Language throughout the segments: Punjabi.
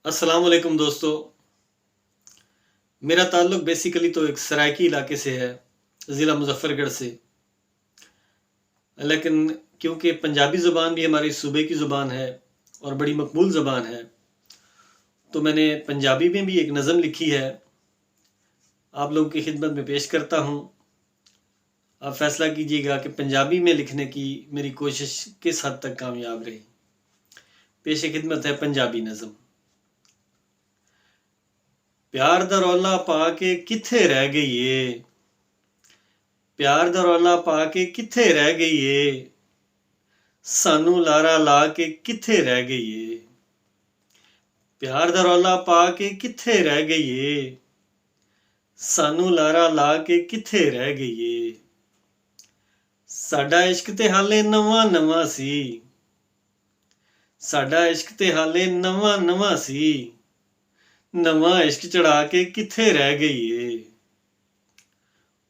अस्सलाम वालेकुम दोस्तों। मेरा ताल्लुक़ बेसिकली तो एक सराइकी इलाके से है, ज़िला मुज़फ़्फ़रगढ़ से। लेकिन क्योंकि पंजाबी ज़ुबान भी हमारी सूबे की ज़ुबान है और बड़ी मकबूल ज़ुबान है, तो मैंने पंजाबी में भी एक नज़म लिखी है, आप लोगों की खिदमत में पेश करता हूँ। आप फ़ैसला कीजिएगा कि पंजाबी में लिखने की मेरी कोशिश किस हद तक कामयाब रही। पेश खिदमत है पंजाबी नज़म। प्यार दा रौला पा के कित्थे रह गई ए, प्यार दा रौला पा के कित्थे रह गई ए, सानू लारा ला के कित्थे रह गई ए। प्यार दा रौला पा के कित्थे रह गई ए, सानू लारा ला के कित्थे रह गई ए। साडा इश्क ते हाले नवां नवां सी, साडा इश्क ते हाले नवां नवां सी, नवां इश्क चढ़ा के कित्थे रह गई ए।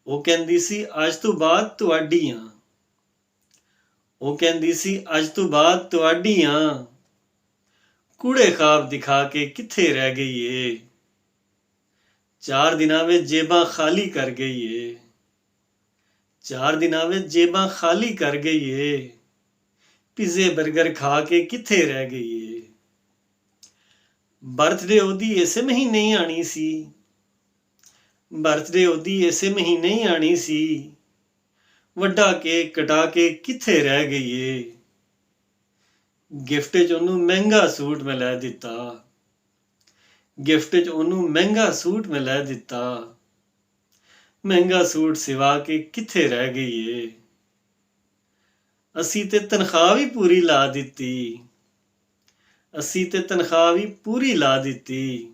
ਉਹ ਕਹਿੰਦੀ ਸੀ ਅੱਜ ਤੋਂ ਬਾਅਦ ਤੁਹਾਡੀਆਂ, ਉਹ ਕਹਿੰਦੀ ਸੀ ਅੱਜ ਤੋਂ ਬਾਅਦ ਤੁਹਾਡੀਆਂ, ਕੂੜੇ ਖਾਬ ਦਿਖਾ ਕੇ ਕਿੱਥੇ ਰਹਿ ਗਈ ਏ। 4 ਦਿਨਾਂ ਵਿੱਚ ਜੇਬਾਂ ਖਾਲੀ ਕਰ ਗਈ ਏ, 4 ਦਿਨਾਂ ਵਿੱਚ ਜੇਬਾਂ ਖਾਲੀ ਕਰ ਗਈ ਏ, ਪੀਜ਼ੇ 버ਗਰ ਖਾ ਕੇ ਕਿੱਥੇ ਰਹਿ ਗਈ ਏ। ਬਰਥਡੇ ਉਹਦੀ ਇਸੇ ਮਹੀਨੇ ਹੀ ਆਣੀ ਸੀ, ਬਰਥਡੇ ਉਹਦੀ ਇਸੇ ਮਹੀਨੇ ਹੀ ਆਣੀ ਸੀ, ਵੱਡਾ ਕੇਕ ਕਟਾ ਕੇ ਕਿੱਥੇ ਰਹਿ ਗਈ ਏ। ਗਿਫਟ 'ਚ ਉਹਨੂੰ ਮਹਿੰਗਾ ਸੂਟ ਮੈਂ ਲੈ ਦਿੱਤਾ, ਗਿਫਟ 'ਚ ਉਹਨੂੰ ਮਹਿੰਗਾ ਸੂਟ ਮੈਂ ਲੈ ਦਿੱਤਾ, ਮਹਿੰਗਾ ਸੂਟ ਸਿਵਾ ਕੇ ਕਿੱਥੇ ਰਹਿ ਗਈ ਏ। ਅਸੀਂ ਤੇ ਤਨਖਾਹ ਵੀ ਪੂਰੀ ਲਾ ਦਿੱਤੀ, ਅਸੀਂ ਤੇ ਤਨਖਾਹ ਵੀ ਪੂਰੀ ਲਾ ਦਿੱਤੀ,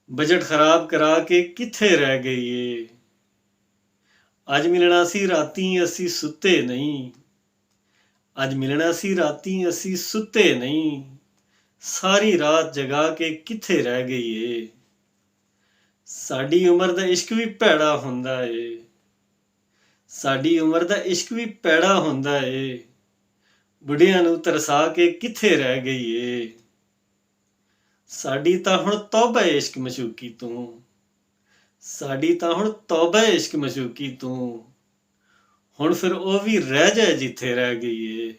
ਬਜਟ ਖਰਾਬ ਕਰਾ ਕੇ ਕਿੱਥੇ ਰਹਿ ਗਈ ਏ। ਅੱਜ ਮਿਲਣਾ ਸੀ ਰਾਤੀਂ ਅਸੀਂ ਸੁੱਤੇ ਨਹੀਂ, ਅੱਜ ਮਿਲਣਾ ਸੀ ਰਾਤੀਂ ਅਸੀਂ ਸੁੱਤੇ ਨਹੀਂ, ਸਾਰੀ ਰਾਤ ਜਗਾ ਕੇ ਕਿੱਥੇ ਰਹਿ ਗਈ ਏ। ਸਾਡੀ ਉਮਰ ਦਾ ਇਸ਼ਕ ਵੀ ਭੈੜਾ ਹੁੰਦਾ ਏ, ਸਾਡੀ ਉਮਰ ਦਾ ਇਸ਼ਕ ਵੀ ਭੈੜਾ ਹੁੰਦਾ ਏ, ਬੁੱਢਿਆਂ ਨੂੰ ਤਰਸਾ ਕੇ ਕਿੱਥੇ ਰਹਿ ਗਈ ਏ। ਸਾਡੀ ਤਾਂ ਹੁਣ ਤੌਬਾ ਇਸ਼ਕ ਮਸ਼ੂਕੀ ਤੂੰ, ਸਾਡੀ ਤਾਂ ਹੁਣ ਤੌਬਾ ਇਸ਼ਕ ਮਸ਼ੂਕੀ ਤੂੰ, ਹੁਣ ਫਿਰ ਉਹ ਵੀ ਰਹਿ ਜਾਏ ਜਿੱਥੇ ਰਹਿ ਗਈ ਏ,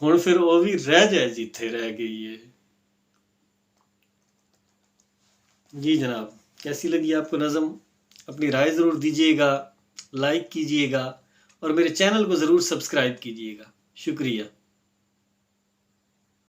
ਹੁਣ ਫਿਰ ਉਹ ਵੀ ਰਹਿ जाए जिथे रह गई है। जी जनाब, कैसी लगी आपको नज़म? अपनी राय ज़रूर दीजिएगा, लाइक कीजिएगा और मेरे चैनल को ज़रूर सब्सक्राइब कीजिएगा। शुक्रिया।